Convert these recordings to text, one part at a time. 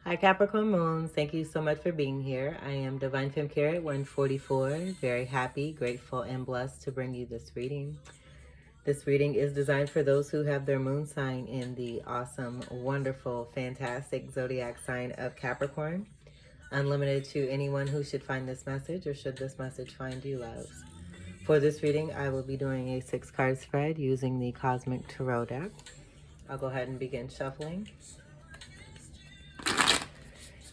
Hi Capricorn Moons, thank you so much for being here. I am Divine Femme Carrot 144, very happy, grateful, and blessed to bring you this reading. This reading is designed for those who have their moon sign in the awesome, wonderful, fantastic zodiac sign of Capricorn. Unlimited to anyone who should find this message or should this message find you, loves. For this reading, I will be doing a 6-card spread using the Cosmic Tarot deck. I'll go ahead and begin shuffling.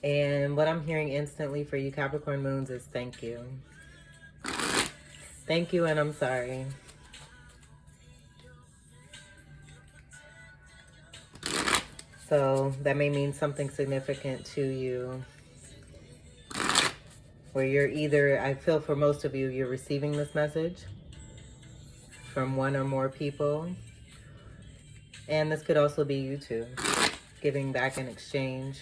And what I'm hearing instantly for you Capricorn Moons is thank you. Thank you and I'm sorry. So that may mean something significant to you. Where you're either, I feel for most of you, you're receiving this message from one or more people. And this could also be you two, giving back in exchange.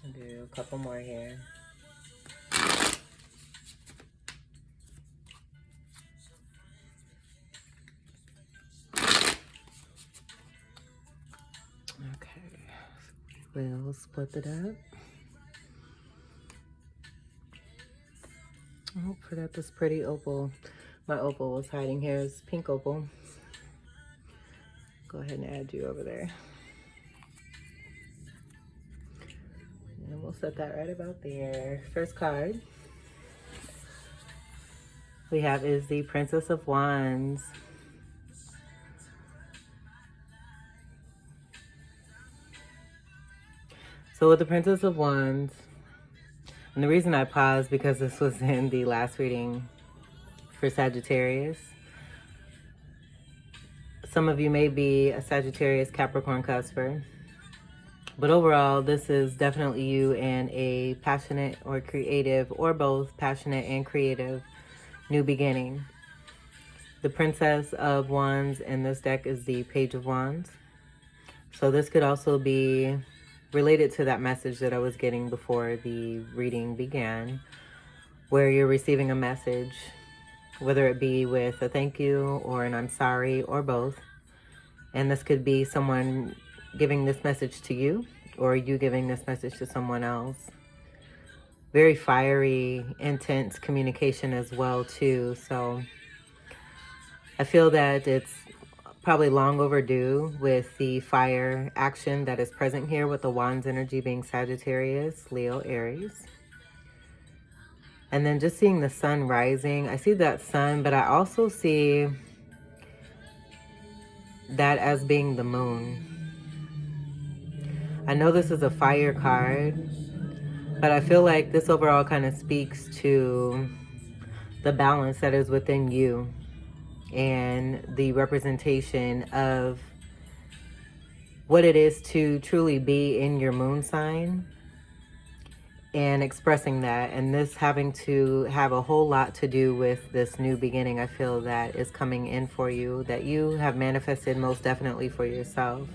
I'll do a couple more here. Okay, we'll split it up. Oh, forgot this pretty opal. My opal was hiding here. It's pink opal. Go ahead and add you over there. And we'll set that right about there. First card we have is the Princess of Wands. So with the Princess of Wands, and the reason I paused because this was in the last reading for Sagittarius. Some of you may be a Sagittarius Capricorn cusper. But overall, this is definitely you in a passionate or creative, or both passionate and creative, new beginning. The Princess of Wands in this deck is the Page of Wands. So this could also be related to that message that I was getting before the reading began, where you're receiving a message, whether it be with a thank you or an I'm sorry or both. And this could be someone giving this message to you or you giving this message to someone else. Very fiery, intense communication as well too. So I feel that it's probably long overdue with the fire action that is present here with the Wands energy being Sagittarius, Leo, Aries. And then just seeing the sun rising. I see that sun, but I also see that as being the moon. I know this is a fire card, but I feel like this overall kind of speaks to the balance that is within you and the representation of what it is to truly be in your moon sign and expressing that. And this having to have a whole lot to do with this new beginning I feel that is coming in for you, that you have manifested most definitely for yourself.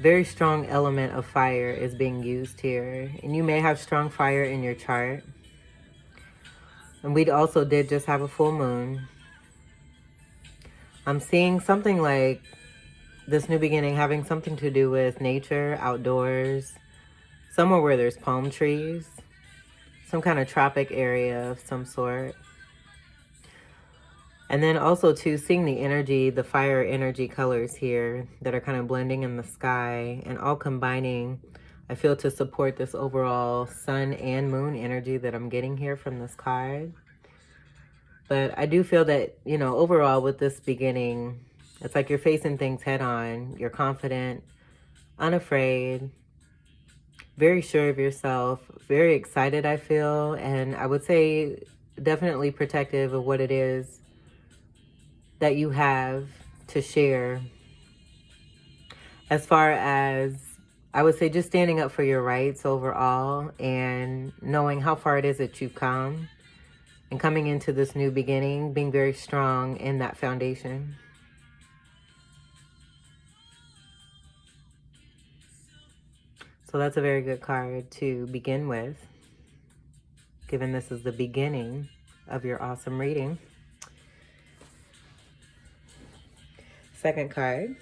Very strong element of fire is being used here. And you may have strong fire in your chart. And we also did just have a full moon. I'm seeing something like this new beginning having something to do with nature, outdoors, somewhere where there's palm trees, some kind of tropic area of some sort. And then also too, seeing the energy, the fire energy colors here that are kind of blending in the sky and all combining, I feel, to support this overall sun and moon energy that I'm getting here from this card. But I do feel that, you know, overall with this beginning, it's like you're facing things head on. You're confident, unafraid, very sure of yourself, very excited, I feel. And I would say definitely protective of what it is that you have to share. As far as, I would say, just standing up for your rights overall and knowing how far it is that you've come and coming into this new beginning, being very strong in that foundation. So that's a very good card to begin with, given this is the beginning of your awesome reading. Second card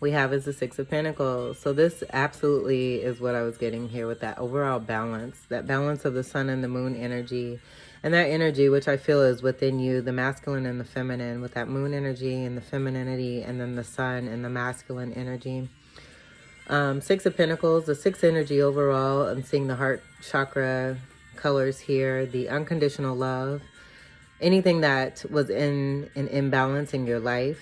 we have is the Six of Pentacles. So this absolutely is what I was getting here with that overall balance, that balance of the sun and the moon energy, and that energy which I feel is within you, the masculine and the feminine, with that moon energy and the femininity, and then the sun and the masculine energy. Six of Pentacles, the sixth energy overall. I'm seeing the heart chakra colors here, the unconditional love, anything that was in an imbalance in your life.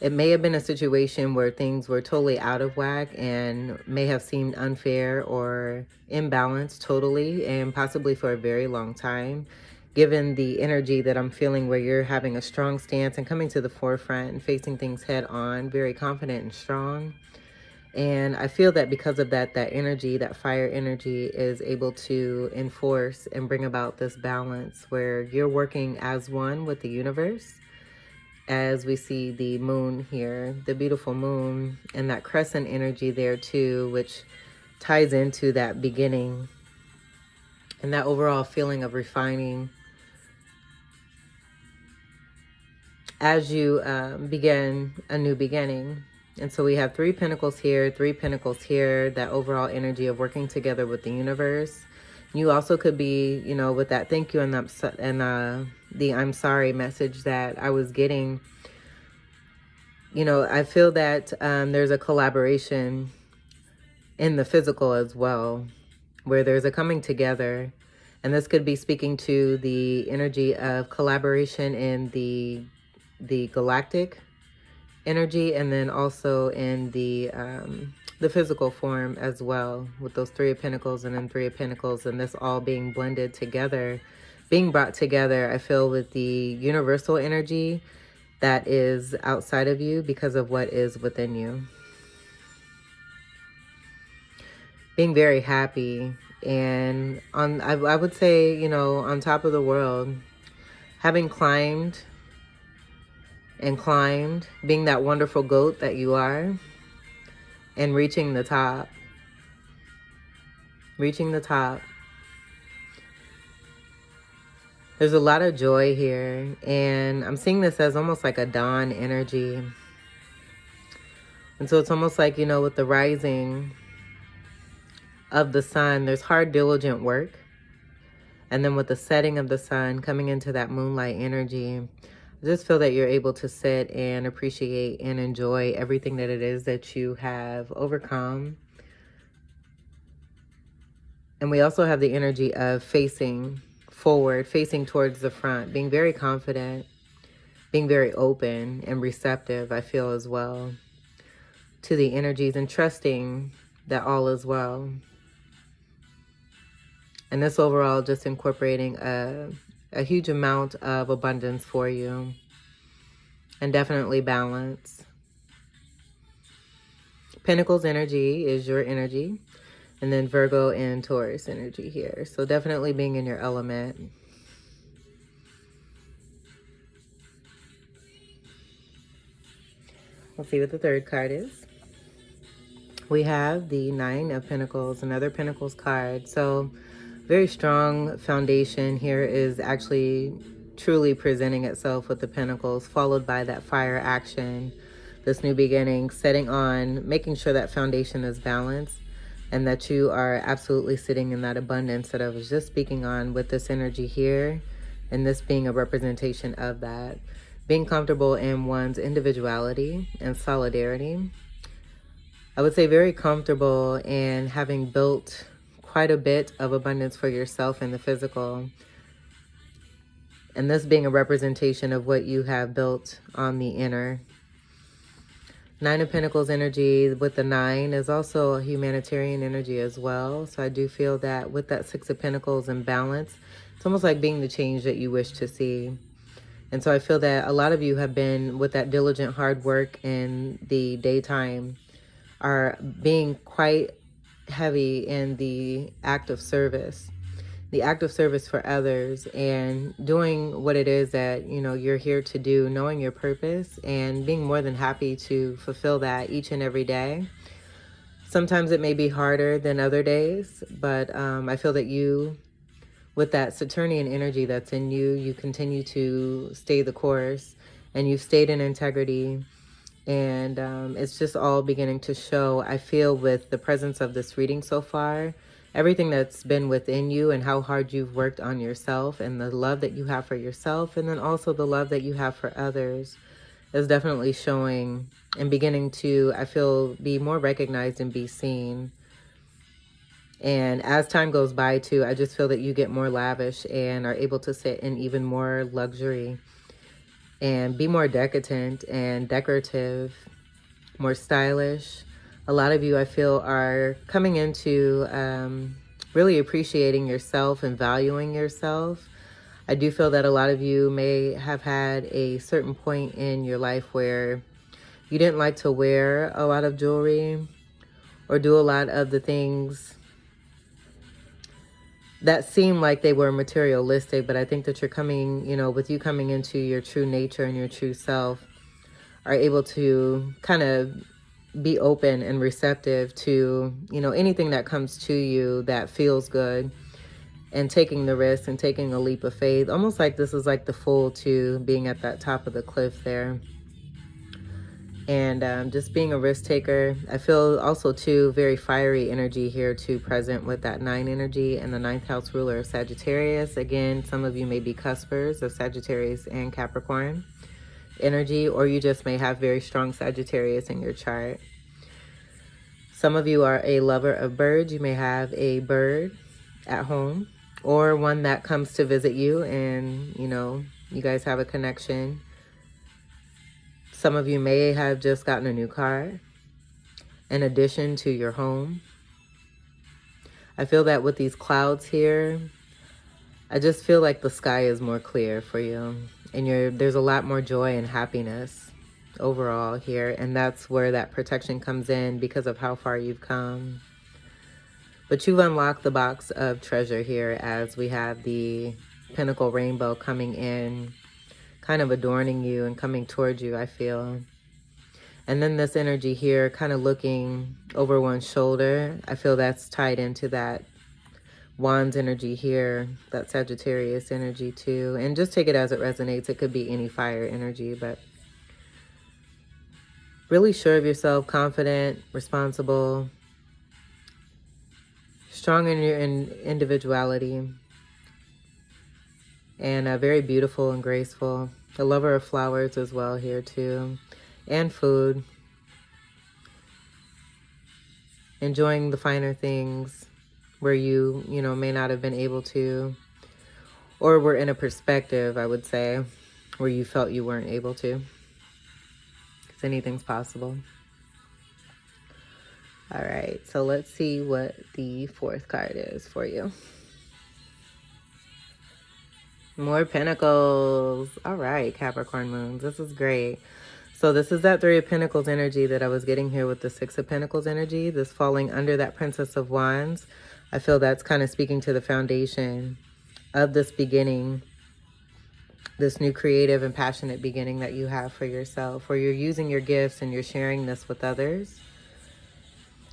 It may have been a situation where things were totally out of whack and may have seemed unfair or imbalanced totally, and possibly for a very long time, given the energy that I'm feeling where you're having a strong stance and coming to the forefront and facing things head on, very confident and strong. And I feel that because of that, that energy, that fire energy, is able to enforce and bring about this balance where you're working as one with the universe. As we see the moon here, the beautiful moon, and that crescent energy there too, which ties into that beginning and that overall feeling of refining as you begin a new beginning. And so we have three pentacles here, that overall energy of working together with the universe. You also could be, you know, with that thank you and the I'm sorry message that I was getting. You know, I feel that there's a collaboration in the physical as well, where there's a coming together. And this could be speaking to the energy of collaboration in the galactic energy, and then also in the physical form as well, with those Three of Pentacles and then Three of Pentacles, and this all being blended together, being brought together, I feel, with the universal energy that is outside of you because of what is within you. Being very happy, and I would say, you know, on top of the world, having climbed and climbed, being that wonderful goat that you are, and reaching the top. Reaching the top. There's a lot of joy here, and I'm seeing this as almost like a dawn energy. And so it's almost like, you know, with the rising of the sun, there's hard, diligent work. And then with the setting of the sun, coming into that moonlight energy, I just feel that you're able to sit and appreciate and enjoy everything that it is that you have overcome. And we also have the energy of facing forward, facing towards the front, being very confident, being very open and receptive, I feel, as well, to the energies, and trusting that all is well. And this overall just incorporating a huge amount of abundance for you, and definitely balance. Pentacles energy is your energy, and then Virgo and Taurus energy here. So definitely being in your element. Let's see what the third card is. We have the Nine of Pentacles, another Pentacles card. So very strong foundation here is actually truly presenting itself with the Pentacles, followed by that fire action, this new beginning, setting on, making sure that foundation is balanced, and that you are absolutely sitting in that abundance that I was just speaking on with this energy here, and this being a representation of that. Being comfortable in one's individuality and solidarity. I would say very comfortable in having built quite a bit of abundance for yourself in the physical. And this being a representation of what you have built on the inner. Nine of Pentacles energy with the nine is also a humanitarian energy as well. So I do feel that with that Six of Pentacles in balance, it's almost like being the change that you wish to see. And so I feel that a lot of you have been, with that diligent hard work in the daytime, are being quite heavy in the act of service. the act of service for others and doing what it is that, you know, you're here to do, knowing your purpose and being more than happy to fulfill that each and every day. Sometimes it may be harder than other days, but I feel that you, with that Saturnian energy that's in you, you continue to stay the course and you've stayed in integrity. And it's just all beginning to show, I feel, with the presence of this reading so far, everything that's been within you and how hard you've worked on yourself and the love that you have for yourself, and then also the love that you have for others, is definitely showing and beginning to, I feel, be more recognized and be seen. And as time goes by too, I just feel that you get more lavish and are able to sit in even more luxury and be more decadent and decorative, more stylish. A lot of you, I feel, are coming into really appreciating yourself and valuing yourself. I do feel that a lot of you may have had a certain point in your life where you didn't like to wear a lot of jewelry or do a lot of the things that seem like they were materialistic, but I think that you're coming, you know, with you coming into your true nature and your true self, are able to kind of be open and receptive to, you know, anything that comes to you that feels good, and taking the risk and taking a leap of faith. Almost like this is like the Fool to being at that top of the cliff there. And just being a risk taker. I feel also too very fiery energy here too present with that 9 energy and the 9th house ruler of Sagittarius. Again, some of you may be cuspers of Sagittarius and Capricorn energy, or you just may have very strong Sagittarius in your chart. Some of you are a lover of birds. You may have a bird at home, or one that comes to visit you and, you know, you guys have a connection. Some of you may have just gotten a new car in addition to your home. I feel that with these clouds here, I just feel like the sky is more clear for you, and there's a lot more joy and happiness overall here, and that's where that protection comes in because of how far you've come. But you've unlocked the box of treasure here as we have the Pentacle rainbow coming in, kind of adorning you and coming towards you, I feel. And then this energy here kind of looking over one's shoulder. I feel that's tied into that Wands energy here, that Sagittarius energy too. And just take it as it resonates. It could be any fire energy, but really sure of yourself, confident, responsible, strong in your individuality, and very beautiful and graceful. A lover of flowers as well here too, and food. Enjoying the finer things where you know, may not have been able to, or were in a perspective, I would say, where you felt you weren't able to. Because anything's possible. All right, so let's see what the 4th card is for you. More Pentacles. All right, Capricorn moons. This is great. So this is that 3 of Pentacles energy that I was getting here with the 6 of Pentacles energy. This falling under that Princess of Wands. I feel that's kind of speaking to the foundation of this beginning, this new creative and passionate beginning that you have for yourself, where you're using your gifts and you're sharing this with others.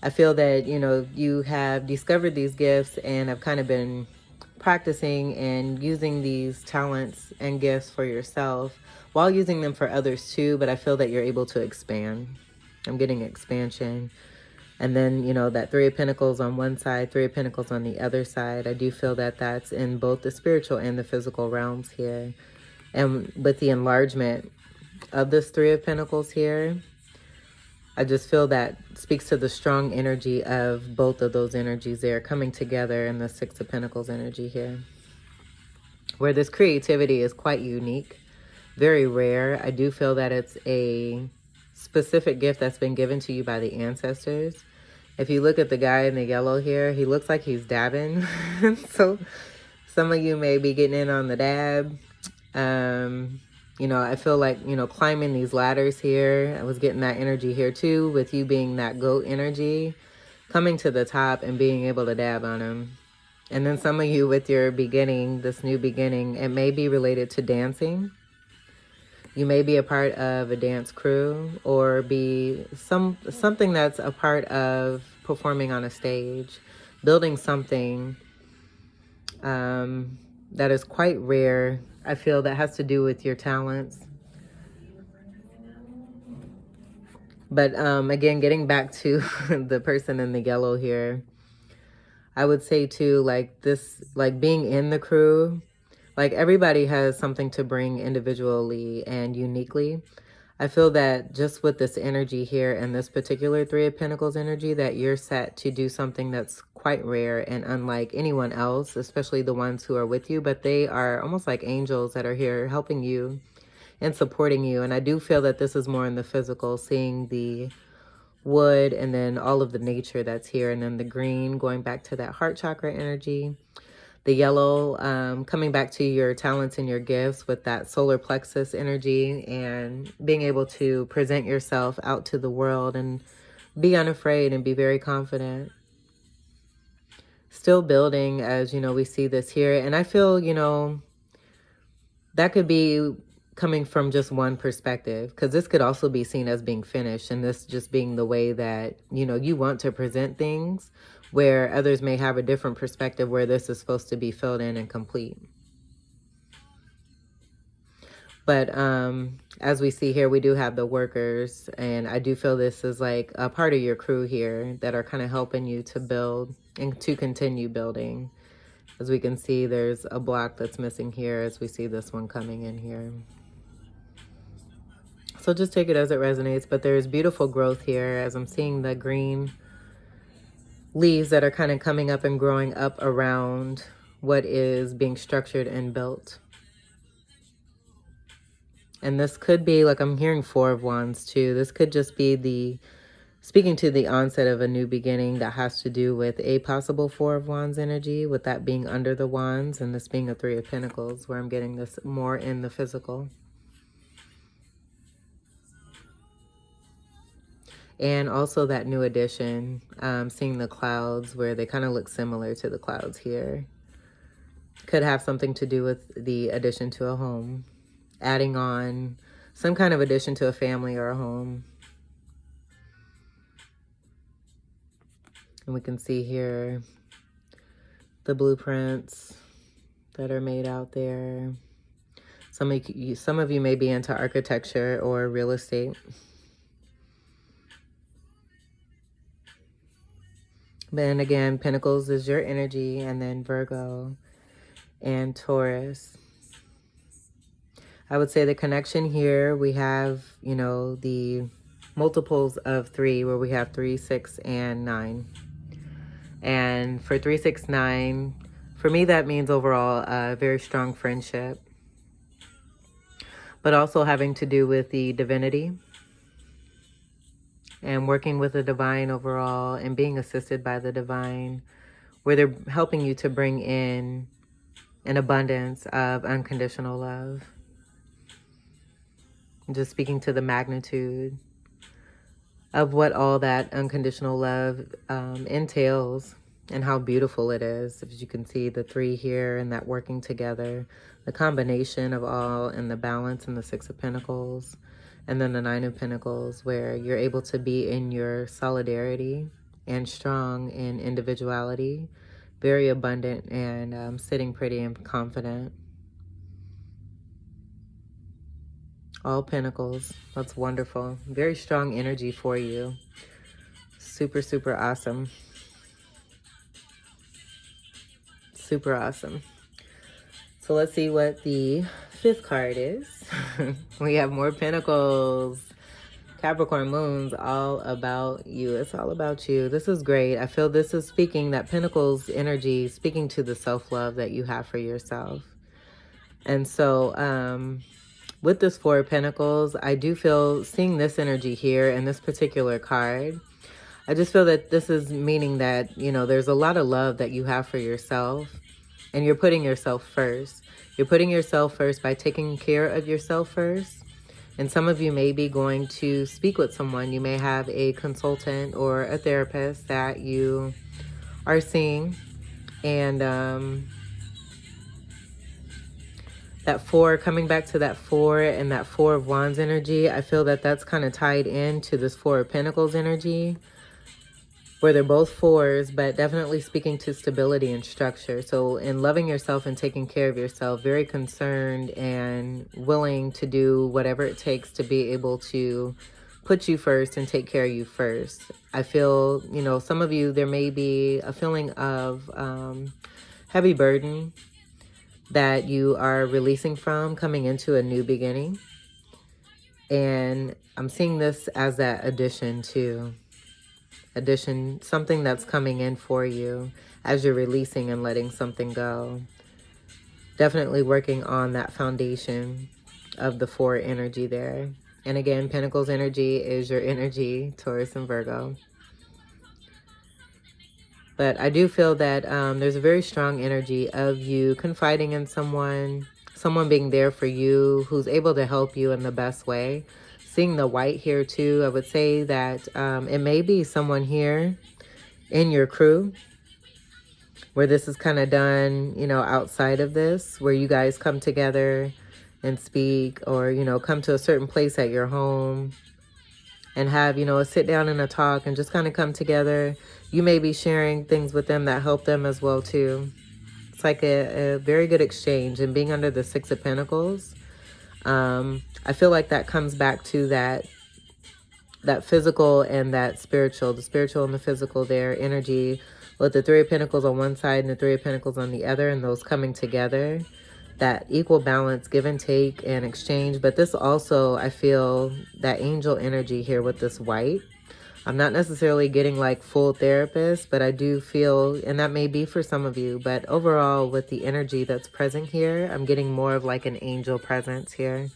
I feel that, you know, you have discovered these gifts and have kind of been practicing and using these talents and gifts for yourself while using them for others too, but I feel that you're able to expand. I'm getting expansion. And then, you know, that 3 of Pentacles on one side, 3 of Pentacles on the other side. I do feel that that's in both the spiritual and the physical realms here. And with the enlargement of this 3 of Pentacles here, I just feel that speaks to the strong energy of both of those energies there coming together in the 6 of Pentacles energy here, where this creativity is quite unique, very rare. I do feel that it's a specific gift that's been given to you by the ancestors. If you look at the guy in the yellow here, he looks like he's dabbing. So some of you may be getting in on the dab. You know, I feel like, you know, climbing these ladders here. I was getting that energy here too, with you being that goat energy, coming to the top and being able to dab on them. And then some of you with your beginning, this new beginning, it may be related to dancing. You may be a part of a dance crew or be something that's a part of performing on a stage, building something that is quite rare. I feel that has to do with your talents. But again, getting back to the person in the yellow here, I would say too, like this, like being in the crew, like everybody has something to bring individually and uniquely. I feel that just with this energy here and this particular Three of Pentacles energy, that you're set to do something that's quite rare and unlike anyone else, especially the ones who are with you, but they are almost like angels that are here helping you and supporting you. And I do feel that this is more in the physical, seeing the wood and then all of the nature that's here, and then the green going back to that heart chakra energy. The yellow coming back to your talents and your gifts with that solar plexus energy and being able to present yourself out to the world and be unafraid and be very confident. Still building, as you know, we see this here. And I feel, you know, that could be coming from just one perspective, because this could also be seen as being finished, and this just being the way that, you know, you want to present things, where others may have a different perspective where this is supposed to be filled in and complete. But as we see here, we do have the workers, and I do feel this is like a part of your crew here that are kind of helping you to build and to continue building. As we can see, there's a block that's missing here as we see this one coming in here. So just take it as it resonates, but there's beautiful growth here as I'm seeing the green leaves that are kind of coming up and growing up around what is being structured and built. And this could be, like I'm hearing Four of Wands too. This could just be speaking to the onset of a new beginning that has to do with a possible Four of Wands energy, with that being under the wands and this being a Three of Pentacles, where I'm getting this more in the physical. And also that new addition, seeing the clouds where they kind of look similar to the clouds here. Could have something to do with the addition to a home. Adding on some kind of addition to a family or a home. And we can see here the blueprints that are made out there. Some of you may be into architecture or real estate. Then again, Pentacles is your energy, and then Virgo and Taurus. I would say the connection here, we have, you know, the multiples of 3, where we have 3, 6, and 9. And for 3, 6, 9, for me, that means overall a very strong friendship, but also having to do with the divinity and working with the divine overall and being assisted by the divine, where they're helping you to bring in an abundance of unconditional love. Just speaking to the magnitude of what all that unconditional love entails and how beautiful it is. As you can see, the 3 here and that working together, the combination of all, and the balance in the 6 of Pentacles, and then the 9 of Pentacles, where you're able to be in your solidarity and strong in individuality, very abundant and sitting pretty and confident. All Pentacles. That's wonderful. Very strong energy for you. Super, super awesome. Super awesome. So let's see what the 5th card is. We have more Pentacles. Capricorn moon's all about you. It's all about you. This is great. I feel this is speaking, that Pentacles energy, speaking to the self-love that you have for yourself. And so with this 4 of Pentacles, I do feel, seeing this energy here and this particular card, I just feel that this is meaning that, you know, there's a lot of love that you have for yourself, and you're putting yourself first. You're putting yourself first by taking care of yourself first. And some of you may be going to speak with someone. You may have a consultant or a therapist that you are seeing. And that 4, coming back to that 4 and that 4 of Wands energy, I feel that that's kind of tied into this 4 of Pentacles energy, where they're both 4s, but definitely speaking to stability and structure. So in loving yourself and taking care of yourself, very concerned and willing to do whatever it takes to be able to put you first and take care of you first. I feel, you know, some of you, there may be a feeling of heavy burden that you are releasing from, coming into a new beginning. And I'm seeing this as that addition too. Addition, something that's coming in for you as you're releasing and letting something go. Definitely working on that foundation of the 4 energy there. And again, Pentacles energy is your energy, Taurus and Virgo. But I do feel that there's a very strong energy of you confiding in someone, someone being there for you, who's able to help you in the best way. Seeing the white here too, I would say that it may be someone here in your crew where this is kind of done, you know, outside of this, where you guys come together and speak, or, you know, come to a certain place at your home and have, you know, a sit down and a talk and just kind of come together. You may be sharing things with them that help them as well too. It's like a very good exchange. And being under the 6 of Pentacles, I feel like that comes back to that physical and that spiritual, the spiritual and the physical there, energy with the 3 of Pentacles on one side and the 3 of Pentacles on the other, and those coming together, that equal balance, give and take and exchange. But this also, I feel that angel energy here with this white. I'm not necessarily getting like full therapist, but I do feel, and that may be for some of you, but overall with the energy that's present here, I'm getting more of like an angel presence here.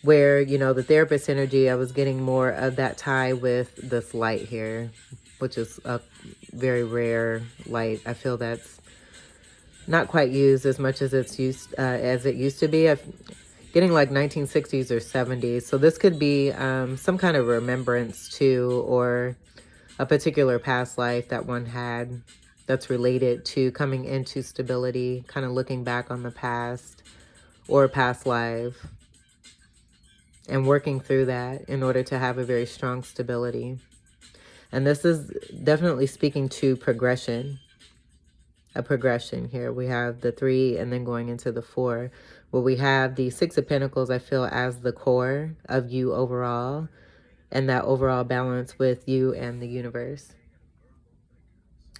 Where, you know, the therapist energy, I was getting more of that tie with this light here, which is a very rare light. I feel that's not quite used as much as it's used as it used to be. I'm getting like 1960s or 70s. So this could be some kind of remembrance to, or a particular past life that one had that's related to coming into stability, kind of looking back on the past or past life and working through that in order to have a very strong stability. And this is definitely speaking to progression. A progression here. We have the 3 and then going into the 4. Where we have the 6 of Pentacles, I feel, as the core of you overall. And that overall balance with you and the universe.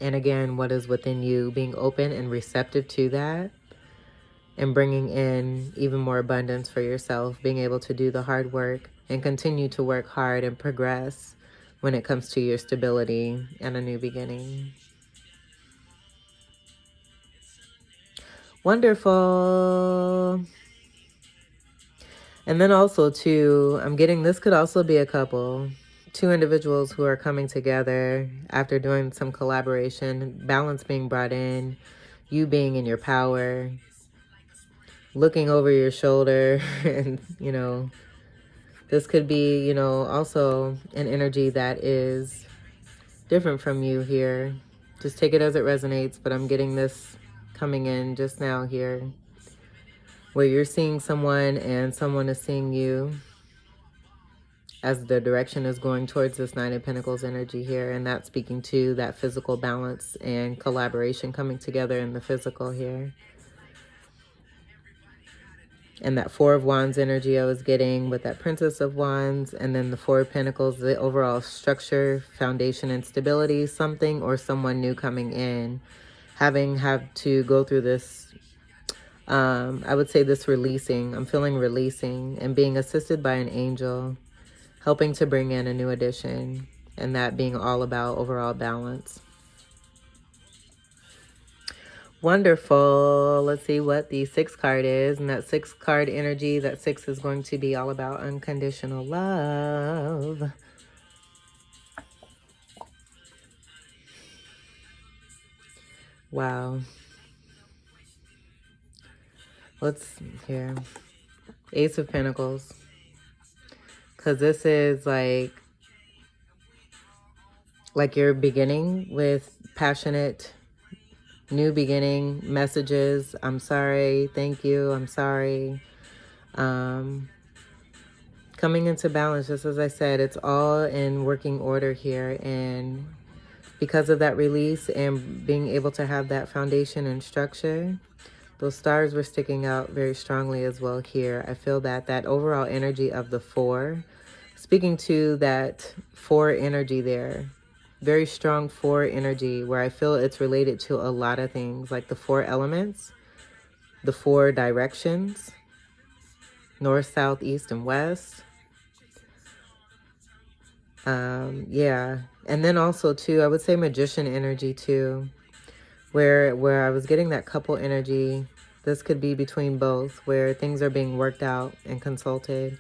And again, what is within you, being open and receptive to that. And bringing in even more abundance for yourself. Being able to do the hard work and continue to work hard and progress when it comes to your stability and a new beginning. Wonderful. And then also too, I'm getting, this could also be a couple, 2 individuals who are coming together after doing some collaboration, balance being brought in, you being in your power, looking over your shoulder. And, you know, this could be, you know, also an energy that is different from you here. Just take it as it resonates, but I'm getting this coming in just now here, where you're seeing someone and someone is seeing you, as the direction is going towards this 9 of Pentacles energy here. And that's speaking to that physical balance and collaboration coming together in the physical here. And that 4 of Wands energy I was getting with that Princess of Wands. And then the 4 of Pentacles, the overall structure, foundation, and stability. Something or someone new coming in. Having to go through this, I would say this releasing. I'm feeling releasing and being assisted by an angel. Helping to bring in a new addition. And that being all about overall balance. Wonderful. Let's see what the 6 card is. And that 6 card energy, that 6 is going to be all about unconditional love. Wow. Let's here. Ace of Pentacles. Because this is like like you're beginning with passionate new beginning messages. I'm sorry, thank you, I'm sorry. Coming into balance, just as I said, it's all in working order here. And because of that release and being able to have that foundation and structure, those stars were sticking out very strongly as well here. I feel that that overall energy of the four, speaking to that four energy there, very strong four energy, where I feel it's related to a lot of things, like the four elements, the four directions, north, south, east, and west. Yeah. And then also too, I would say magician energy too, where I was getting that couple energy. This could be between both, where things are being worked out and consulted.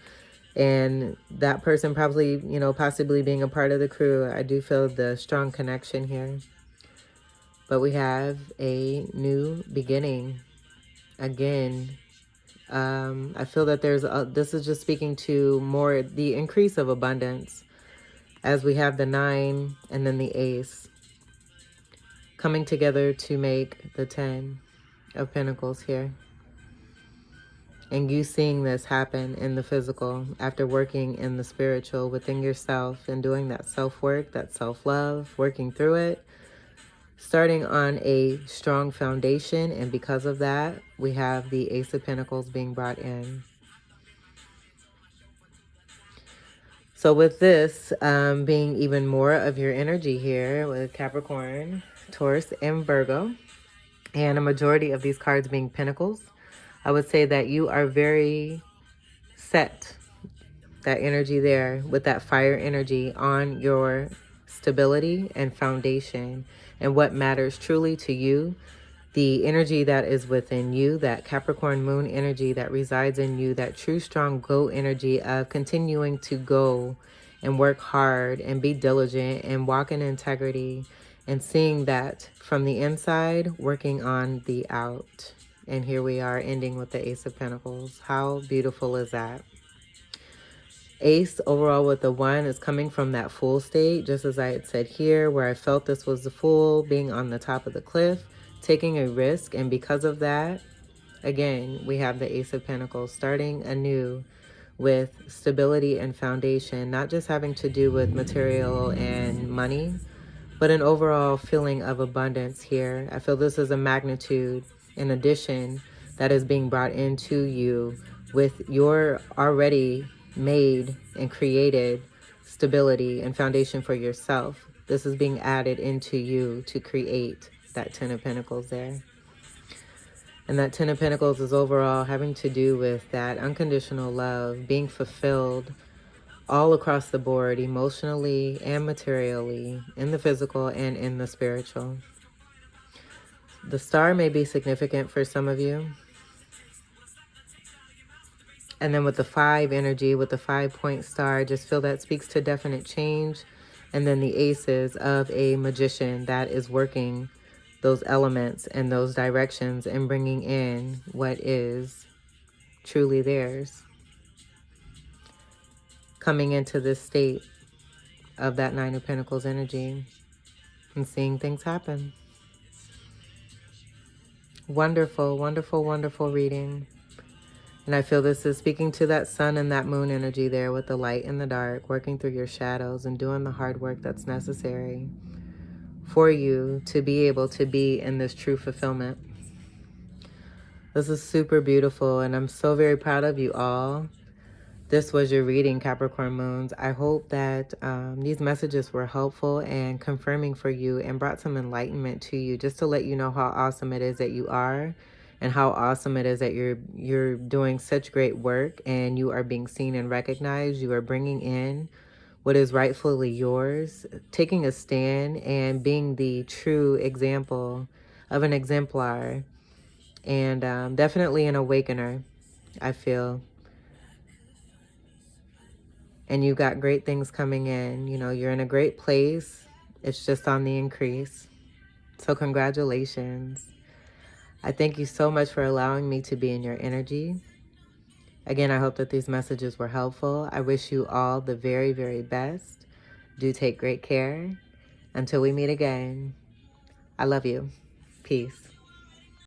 And that person probably, you know, possibly being a part of the crew. I do feel the strong connection here. But we have a new beginning. Again, I feel that this is just speaking to more the increase of abundance, as we have the 9 and then the ace coming together to make the 10 of Pentacles here. And you seeing this happen in the physical after working in the spiritual within yourself and doing that self-work, that self-love, working through it, starting on a strong foundation. And because of that, we have the Ace of Pentacles being brought in. So with this being even more of your energy here with Capricorn, Taurus, and Virgo, and a majority of these cards being Pentacles, I would say that you are very set, that energy there with that fire energy, on your stability and foundation and what matters truly to you. The energy that is within you, that Capricorn moon energy that resides in you, that true strong go energy of continuing to go and work hard and be diligent and walk in integrity, and seeing that from the inside, working on the out. And here we are ending with the Ace of Pentacles. How beautiful is that? Ace overall with the 1 is coming from that Fool state, just as I had said here, where I felt this was the Fool being on the top of the cliff, taking a risk. And because of that, again, we have the Ace of Pentacles starting anew with stability and foundation, not just having to do with material and money, but an overall feeling of abundance here. I feel this is a magnitude in addition that is being brought into you with your already made and created stability and foundation for yourself. This is being added into you to create that 10 of Pentacles there. And that 10 of Pentacles is overall having to do with that unconditional love being fulfilled all across the board, emotionally and materially, in the physical and in the spiritual. The star may be significant for some of you. And then with the 5 energy, with the 5-point star, just feel that speaks to definite change. And then the aces of a magician that is working those elements and those directions and bringing in what is truly theirs. Coming into this state of that 9 of Pentacles energy and seeing things happen. Wonderful, wonderful, wonderful reading. And I feel this is speaking to that sun and that moon energy there with the light and the dark, working through your shadows and doing the hard work that's necessary for you to be able to be in this true fulfillment. This is super beautiful, and I'm so very proud of you all. This was your reading, Capricorn Moons. I hope that these messages were helpful and confirming for you and brought some enlightenment to you, just to let you know how awesome it is that you are, and how awesome it is that you're doing such great work and you are being seen and recognized. You are bringing in what is rightfully yours, taking a stand and being the true example of an exemplar, and definitely an awakener, I feel. And you got great things coming in. You know, you're in a great place. It's just on the increase. So congratulations. I thank you so much for allowing me to be in your energy. Again, I hope that these messages were helpful. I wish you all the very, very best. Do take great care. Until we meet again, I love you. Peace.